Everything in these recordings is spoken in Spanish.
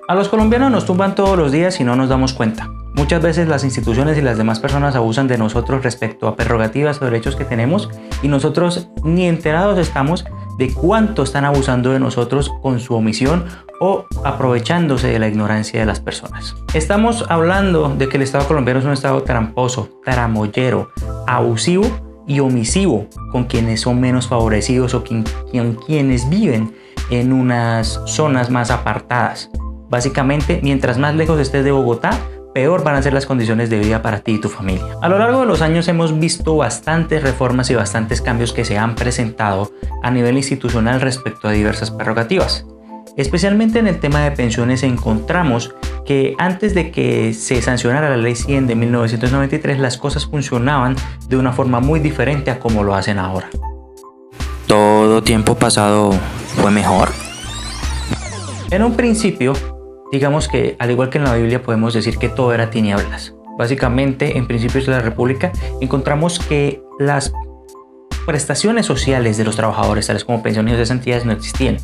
A los colombianos nos tumban todos los días y no nos damos cuenta. Muchas veces las instituciones y las demás personas abusan de nosotros respecto a prerrogativas o derechos que tenemos y nosotros ni enterados estamos de cuánto están abusando de nosotros con su omisión o aprovechándose de la ignorancia de las personas. Estamos hablando de que el Estado colombiano es un Estado tramposo, tramoyero, abusivo y omisivo con quienes son menos favorecidos o con quienes viven en unas zonas más apartadas. Básicamente, mientras más lejos estés de Bogotá, peor van a ser las condiciones de vida para ti y tu familia. A lo largo de los años hemos visto bastantes reformas y bastantes cambios que se han presentado a nivel institucional respecto a diversas prerrogativas. Especialmente en el tema de pensiones encontramos que antes de que se sancionara la Ley 100 de 1993 las cosas funcionaban de una forma muy diferente a como lo hacen ahora. ¿Todo tiempo pasado fue mejor? En un principio, digamos que al igual que en la Biblia podemos decir que todo era tinieblas. Básicamente, en principios de la República encontramos que las prestaciones sociales de los trabajadores, tales como pensiones y cesantías, no existían.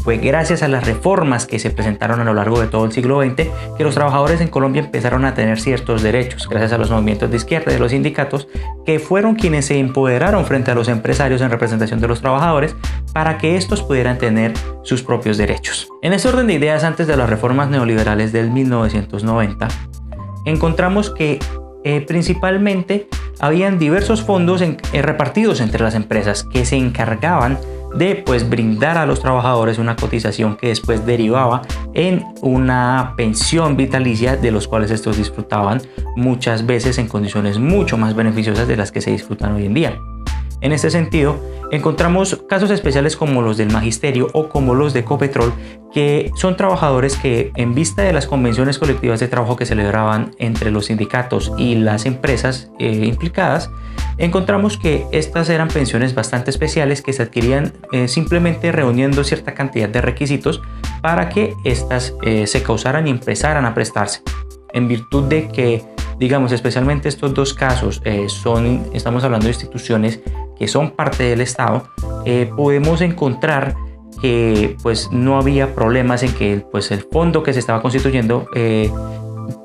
Fue gracias a las reformas que se presentaron a lo largo de todo el siglo XX que los trabajadores en Colombia empezaron a tener ciertos derechos, gracias a los movimientos de izquierda y de los sindicatos, que fueron quienes se empoderaron frente a los empresarios en representación de los trabajadores para que estos pudieran tener sus propios derechos. En ese orden de ideas, antes de las reformas neoliberales del 1990, encontramos que principalmente habían diversos fondos repartidos entre las empresas que se encargaban de brindar a los trabajadores una cotización que después derivaba en una pensión vitalicia de los cuales estos disfrutaban muchas veces en condiciones mucho más beneficiosas de las que se disfrutan hoy en día. En este sentido, encontramos casos especiales como los del Magisterio o como los de Ecopetrol, que son trabajadores que, en vista de las convenciones colectivas de trabajo que celebraban entre los sindicatos y las empresas implicadas, encontramos que estas eran pensiones bastante especiales que se adquirían simplemente reuniendo cierta cantidad de requisitos para que éstas se causaran y empezaran a prestarse. En virtud de que, digamos, especialmente estos dos casos estamos hablando de instituciones que son parte del Estado, podemos encontrar que no había problemas en que el fondo que se estaba constituyendo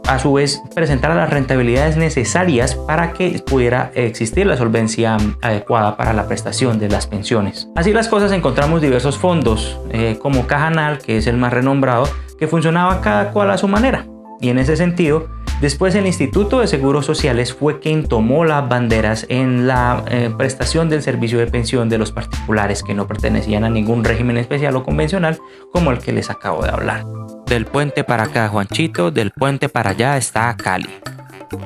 a su vez presentara las rentabilidades necesarias para que pudiera existir la solvencia adecuada para la prestación de las pensiones. Así las cosas, encontramos diversos fondos como Cajanal, que es el más renombrado, que funcionaba cada cual a su manera. Y en ese sentido, después el Instituto de Seguros Sociales fue quien tomó las banderas en la prestación del servicio de pensión de los particulares que no pertenecían a ningún régimen especial o convencional como el que les acabo de hablar. Del puente para acá, Juanchito, del puente para allá está Cali.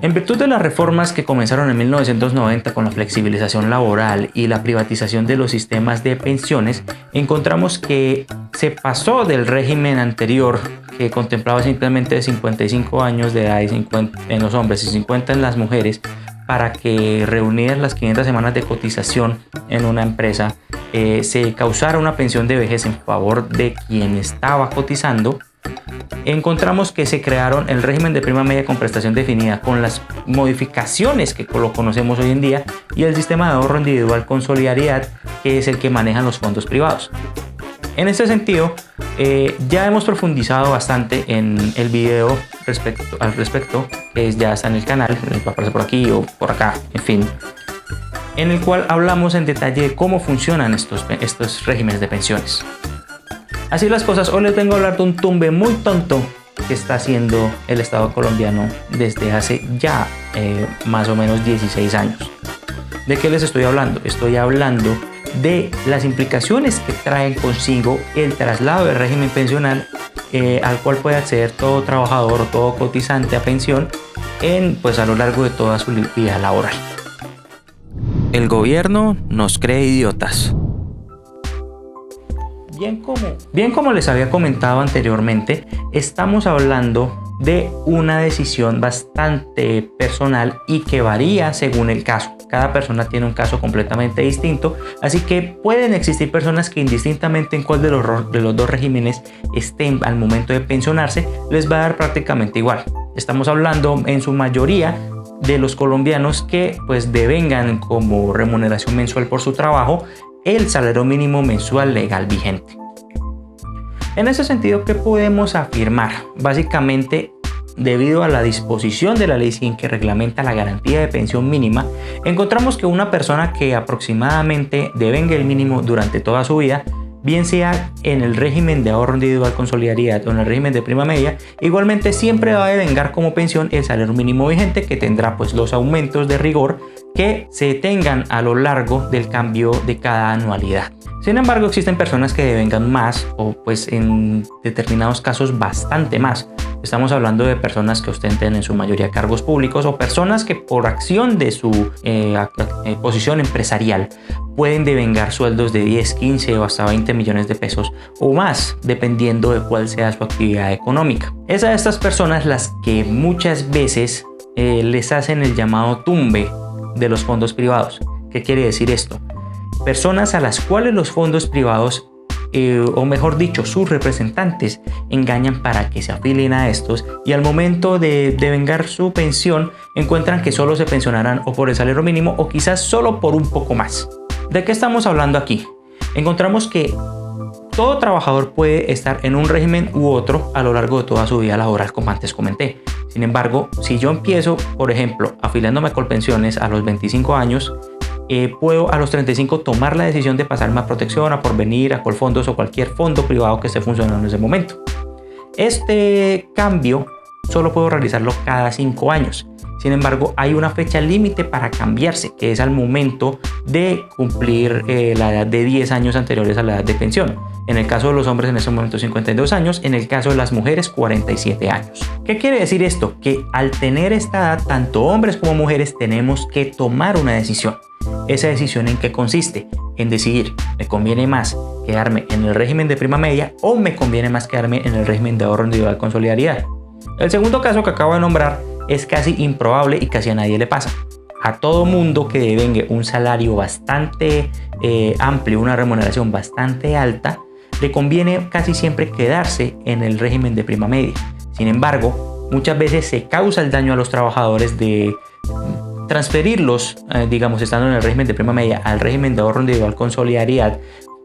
En virtud de las reformas que comenzaron en 1990 con la flexibilización laboral y la privatización de los sistemas de pensiones, encontramos que se pasó del régimen anterior que contemplaba simplemente 55 años de edad en los hombres y 50 en las mujeres, para que reunidas las 500 semanas de cotización en una empresa se causara una pensión de vejez en favor de quien estaba cotizando. Encontramos que se crearon el régimen de prima media con prestación definida con las modificaciones que lo conocemos hoy en día y el sistema de ahorro individual con solidaridad, que es el que manejan los fondos privados. En este sentido, ya hemos profundizado bastante en el video al respecto, que ya está en el canal, va a aparecer por aquí o por acá, en fin, en el cual hablamos en detalle de cómo funcionan estos regímenes de pensiones. Así las cosas, hoy les vengo a hablar de un tumbe muy tonto que está haciendo el Estado colombiano desde hace ya más o menos 16 años. ¿De qué les estoy hablando? Estoy hablando de las implicaciones que traen consigo el traslado del régimen pensional al cual puede acceder todo trabajador o todo cotizante a pensión a lo largo de toda su vida laboral. El gobierno nos cree idiotas. Bien como les había comentado anteriormente, estamos hablando de una decisión bastante personal y que varía según el caso. Cada persona tiene un caso completamente distinto, así que pueden existir personas que indistintamente en cuál de los dos regímenes estén al momento de pensionarse, les va a dar prácticamente igual. Estamos hablando en su mayoría de los colombianos que devengan como remuneración mensual por su trabajo el salario mínimo mensual legal vigente. En ese sentido, ¿qué podemos afirmar? Básicamente, debido a la disposición de la ley 100 que reglamenta la garantía de pensión mínima, encontramos que una persona que aproximadamente devenga el mínimo durante toda su vida, bien sea en el régimen de ahorro individual con solidaridad o en el régimen de prima media, igualmente siempre va a devengar como pensión el salario mínimo vigente, que tendrá pues los aumentos de rigor que se tengan a lo largo del cambio de cada anualidad. Sin embargo, existen personas que devengan más o pues en determinados casos bastante más. Estamos hablando de personas que ostenten en su mayoría cargos públicos o personas que por acción de su posición empresarial pueden devengar sueldos de 10, 15 o hasta 20 millones de pesos o más, dependiendo de cuál sea su actividad económica. Es a estas personas las que muchas veces les hacen el llamado tumbe de los fondos privados. ¿Qué quiere decir esto? Personas a las cuales los fondos privados o mejor dicho, sus representantes engañan para que se afilien a estos, y al momento de devengar su pensión encuentran que solo se pensionarán o por el salario mínimo o quizás solo por un poco más. ¿De qué estamos hablando aquí? Encontramos que todo trabajador puede estar en un régimen u otro a lo largo de toda su vida laboral, como antes comenté. Sin embargo, si yo empiezo, por ejemplo, afiliándome a Colpensiones a los 25 años, puedo a los 35 tomar la decisión de pasarme a Protección, a Porvenir, a Colfondos o cualquier fondo privado que esté funcionando en ese momento. Este cambio solo puedo realizarlo cada 5 años. Sin embargo, hay una fecha límite para cambiarse, que es al momento de cumplir la edad de 10 años anteriores a la edad de pensión. En el caso de los hombres en ese momento 52 años, en el caso de las mujeres 47 años. ¿Qué quiere decir esto? Que al tener esta edad, tanto hombres como mujeres tenemos que tomar una decisión. ¿Esa decisión en qué consiste? En decidir, ¿me conviene más quedarme en el régimen de prima media o me conviene más quedarme en el régimen de ahorro individual con solidaridad? El segundo caso que acabo de nombrar es casi improbable y casi a nadie le pasa. A todo mundo que devengue un salario bastante amplio, una remuneración bastante alta, le conviene casi siempre quedarse en el régimen de prima media. Sin embargo, muchas veces se causa el daño a los trabajadores de transferirlos, digamos, estando en el régimen de prima media al régimen de ahorro individual con solidaridad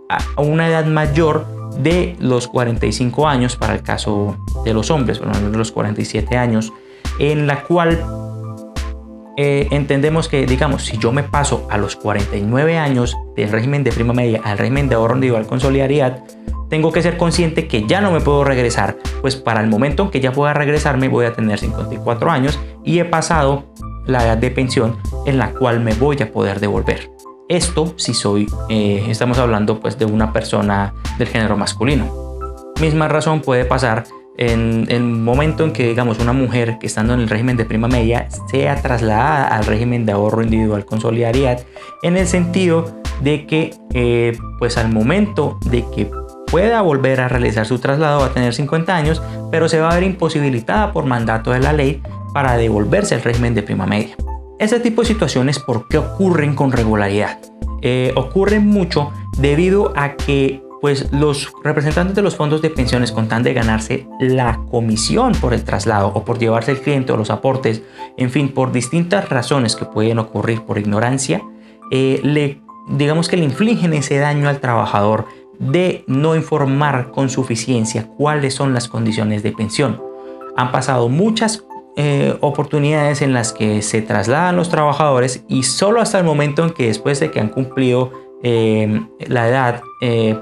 a una edad mayor de los 45 años para el caso de los hombres, por ejemplo, de los 47 años, en la cual entendemos que, digamos, si yo me paso a los 49 años del régimen de prima media al régimen de ahorro individual con solidaridad, tengo que ser consciente que ya no me puedo regresar, pues para el momento en que ya pueda regresarme voy a tener 54 años y he pasado la edad de pensión en la cual me voy a poder devolver. Esto si estamos hablando pues de una persona del género masculino. Misma razón puede pasar en el momento en que, digamos, una mujer que estando en el régimen de prima media sea trasladada al régimen de ahorro individual con solidaridad, en el sentido de que pues al momento de que pueda volver a realizar su traslado va a tener 50 años, pero se va a ver imposibilitada por mandato de la ley para devolverse al régimen de prima media. Este tipo de situaciones, ¿por qué ocurren con regularidad? Ocurren mucho debido a que pues, los representantes de los fondos de pensiones, con tal de ganarse la comisión por el traslado o por llevarse el cliente o los aportes, en fin, por distintas razones que pueden ocurrir por ignorancia, digamos que le infligen ese daño al trabajador de no informar con suficiencia cuáles son las condiciones de pensión. Han pasado muchas oportunidades en las que se trasladan los trabajadores y solo hasta el momento en que después de que han cumplido la edad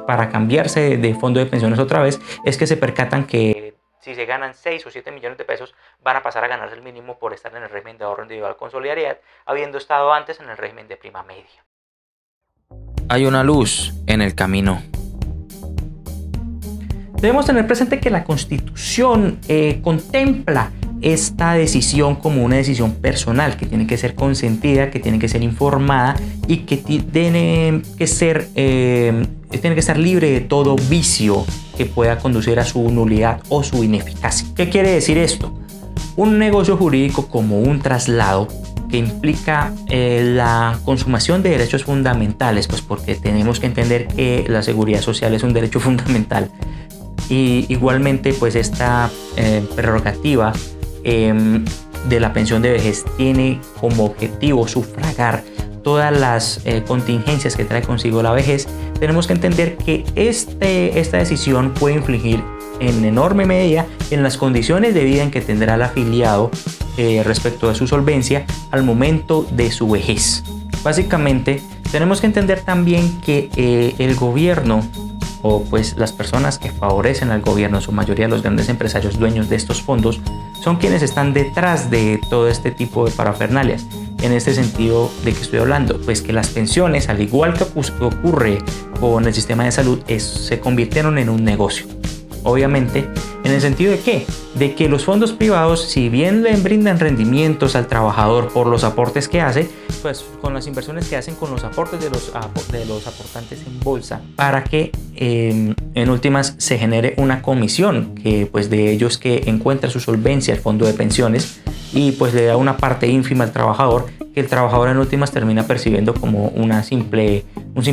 para cambiarse de fondo de pensiones otra vez, es que se percatan que si se ganan 6 o 7 millones de pesos van a pasar a ganarse el mínimo por estar en el régimen de ahorro individual con solidaridad, habiendo estado antes en el régimen de prima media. Hay una luz en el camino. Debemos tener presente que la Constitución contempla esta decisión como una decisión personal que tiene que ser consentida, que tiene que ser informada y que tiene que estar libre de todo vicio que pueda conducir a su nulidad o su ineficacia. ¿Qué quiere decir esto? Un negocio jurídico como un traslado que implica la consumación de derechos fundamentales, pues porque tenemos que entender que la seguridad social es un derecho fundamental, y igualmente pues esta prerrogativa de la pensión de vejez tiene como objetivo sufragar todas las contingencias que trae consigo la vejez, tenemos que entender que esta decisión puede influir en enorme medida en las condiciones de vida en que tendrá el afiliado respecto a su solvencia al momento de su vejez. Básicamente, tenemos que entender también que el gobierno, o pues las personas que favorecen al gobierno, en su mayoría los grandes empresarios dueños de estos fondos, son quienes están detrás de todo este tipo de parafernalias. En este sentido, ¿de qué estoy hablando? Pues que las pensiones, al igual que ocurre con el sistema de salud, se convirtieron en un negocio. Obviamente, ¿en el sentido de qué? De que los fondos privados, si bien le brindan rendimientos al trabajador por los aportes que hace, pues con las inversiones que hacen con los aportes de los aportantes en bolsa, para que en últimas se genere una comisión que pues de ellos que encuentra su solvencia el fondo de pensiones y pues le da una parte ínfima al trabajador, que el trabajador en últimas termina percibiendo como un simple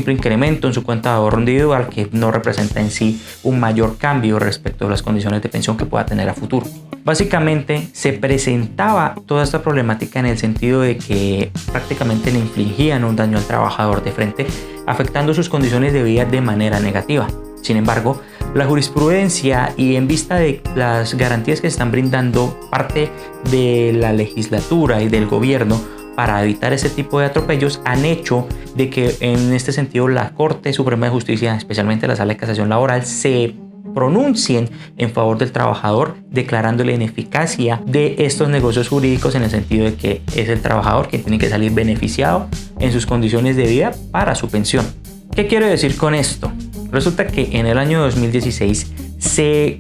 incremento en su cuenta de ahorro individual, que no representa en sí un mayor cambio respecto a las condiciones de pensión que pueda tener a futuro. Básicamente se presentaba toda esta problemática en el sentido de que prácticamente le infligían un daño al trabajador de frente, afectando sus condiciones de vida de manera negativa. Sin embargo, la jurisprudencia y en vista de las garantías que se están brindando parte de la legislatura y del gobierno para evitar ese tipo de atropellos, han hecho de que en este sentido la Corte Suprema de Justicia, especialmente la Sala de Casación Laboral, se pronuncien en favor del trabajador, declarando la ineficacia de estos negocios jurídicos, en el sentido de que es el trabajador quien tiene que salir beneficiado en sus condiciones de vida para su pensión. ¿Qué quiero decir con esto? Resulta que en el año 2016 se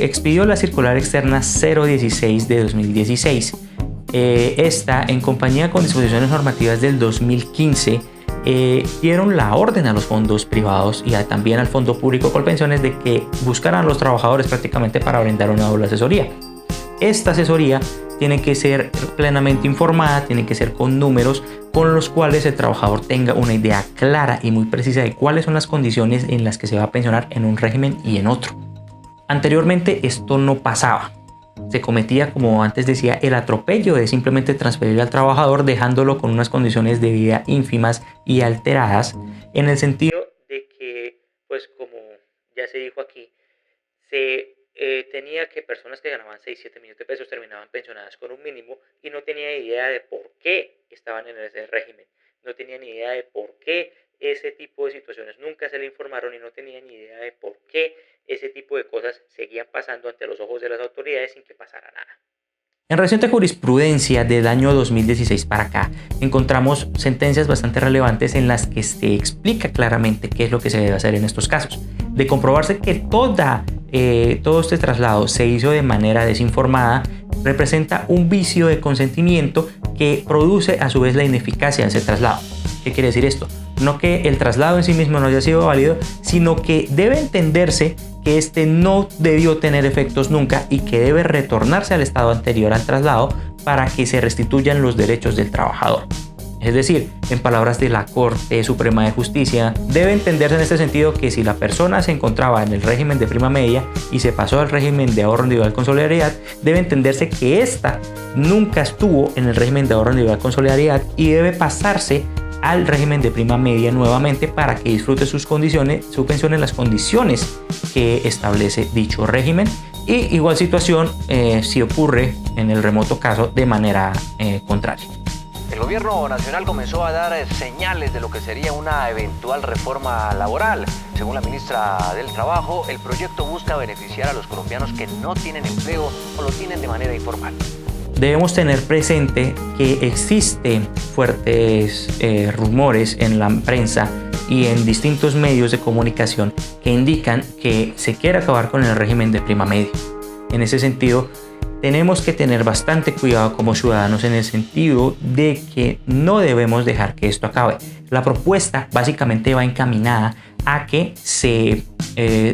expidió la circular externa 016 de 2016. Esta, en compañía con disposiciones normativas del 2015, dieron la orden a los fondos privados y también al Fondo Público Colpensiones de que buscaran a los trabajadores prácticamente para brindar una doble asesoría. Esta asesoría tiene que ser plenamente informada, tiene que ser con números con los cuales el trabajador tenga una idea clara y muy precisa de cuáles son las condiciones en las que se va a pensionar en un régimen y en otro. Anteriormente esto no pasaba. Se cometía, como antes decía, el atropello de simplemente transferir al trabajador dejándolo con unas condiciones de vida ínfimas y alteradas, en el sentido de que, pues como ya se dijo aquí, tenía que personas que ganaban 6-7 millones de pesos terminaban pensionadas con un mínimo y no tenía idea de por qué estaban en ese régimen, no tenían idea de por qué ese tipo de situaciones nunca se le informaron y no tenían ni idea de por qué ese tipo de cosas seguían pasando ante los ojos de las autoridades sin que pasara nada. En reciente jurisprudencia del año 2016 para acá, encontramos sentencias bastante relevantes en las que se explica claramente qué es lo que se debe hacer en estos casos. De comprobarse que todo este traslado se hizo de manera desinformada, representa un vicio de consentimiento que produce a su vez la ineficacia de ese traslado. ¿Qué quiere decir esto? No que el traslado en sí mismo no haya sido válido, sino que debe entenderse que este no debió tener efectos nunca y que debe retornarse al estado anterior al traslado para que se restituyan los derechos del trabajador. Es decir, en palabras de la Corte Suprema de Justicia, debe entenderse en este sentido que si la persona se encontraba en el régimen de prima media y se pasó al régimen de ahorro individual con solidaridad, debe entenderse que ésta nunca estuvo en el régimen de ahorro individual con solidaridad y debe pasarse al régimen de prima media nuevamente para que disfrute su pensión en las condiciones que establece dicho régimen. Y igual situación si ocurre en el remoto caso de manera contraria. El gobierno nacional comenzó a dar señales de lo que sería una eventual reforma laboral. Según la ministra del Trabajo, el proyecto busca beneficiar a los colombianos que no tienen empleo o lo tienen de manera informal. Debemos tener presente que existen fuertes rumores en la prensa y en distintos medios de comunicación que indican que se quiere acabar con el régimen de prima media. En ese sentido, tenemos que tener bastante cuidado como ciudadanos en el sentido de que no debemos dejar que esto acabe. La propuesta básicamente va encaminada a que se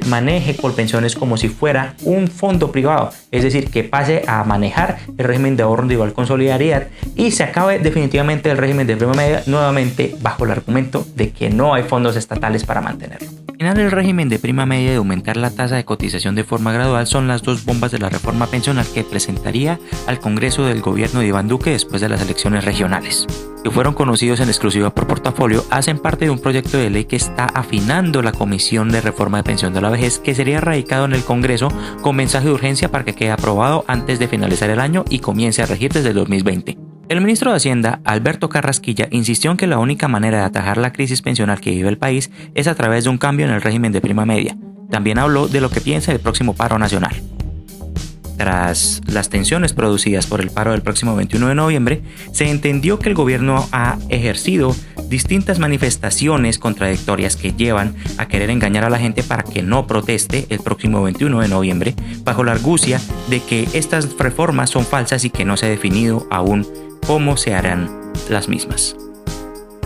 maneje Colpensiones como si fuera un fondo privado, es decir, que pase a manejar el régimen de ahorro individual con solidaridad y se acabe definitivamente el régimen de prima media nuevamente bajo el argumento de que no hay fondos estatales para mantenerlo. Terminar el régimen de prima media y aumentar la tasa de cotización de forma gradual son las dos bombas de la reforma pensional que presentaría al Congreso del gobierno de Iván Duque después de las elecciones regionales, que fueron conocidos en exclusiva por Portafolio. Hacen parte de un proyecto de ley que está afinando la Comisión de Reforma de Pensión de la Vejez, que sería radicado en el Congreso con mensaje de urgencia para que quede aprobado antes de finalizar el año y comience a regir desde el 2020. El ministro de Hacienda, Alberto Carrasquilla, insistió en que la única manera de atajar la crisis pensional que vive el país es a través de un cambio en el régimen de prima media. También habló de lo que piensa del próximo paro nacional. Tras las tensiones producidas por el paro del próximo 21 de noviembre, se entendió que el gobierno ha ejercido distintas manifestaciones contradictorias que llevan a querer engañar a la gente para que no proteste el próximo 21 de noviembre, bajo la argucia de que estas reformas son falsas y que no se ha definido aún cómo se harán las mismas.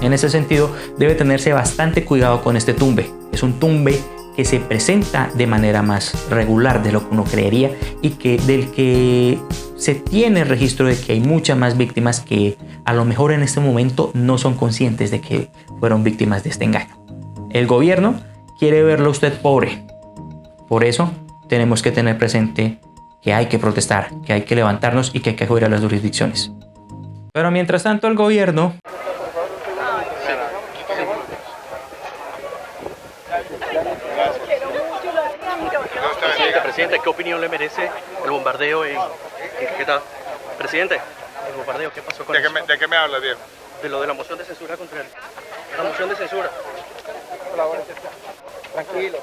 En ese sentido, debe tenerse bastante cuidado con este tumbe. Es un tumbe que se presenta de manera más regular de lo que uno creería y del que se tiene registro de que hay muchas más víctimas que a lo mejor en este momento no son conscientes de que fueron víctimas de este engaño. El gobierno quiere verlo a usted pobre. Por eso tenemos que tener presente que hay que protestar, que hay que levantarnos y que hay que acudir a las jurisdicciones. Pero mientras tanto el gobierno... Presidente, ¿qué opinión le merece el bombardeo en Caquetá? Presidente, el bombardeo, ¿qué pasó con eso? ¿De qué me habla, Diego? De lo de la moción de censura contra él. La moción de censura. Tranquilo.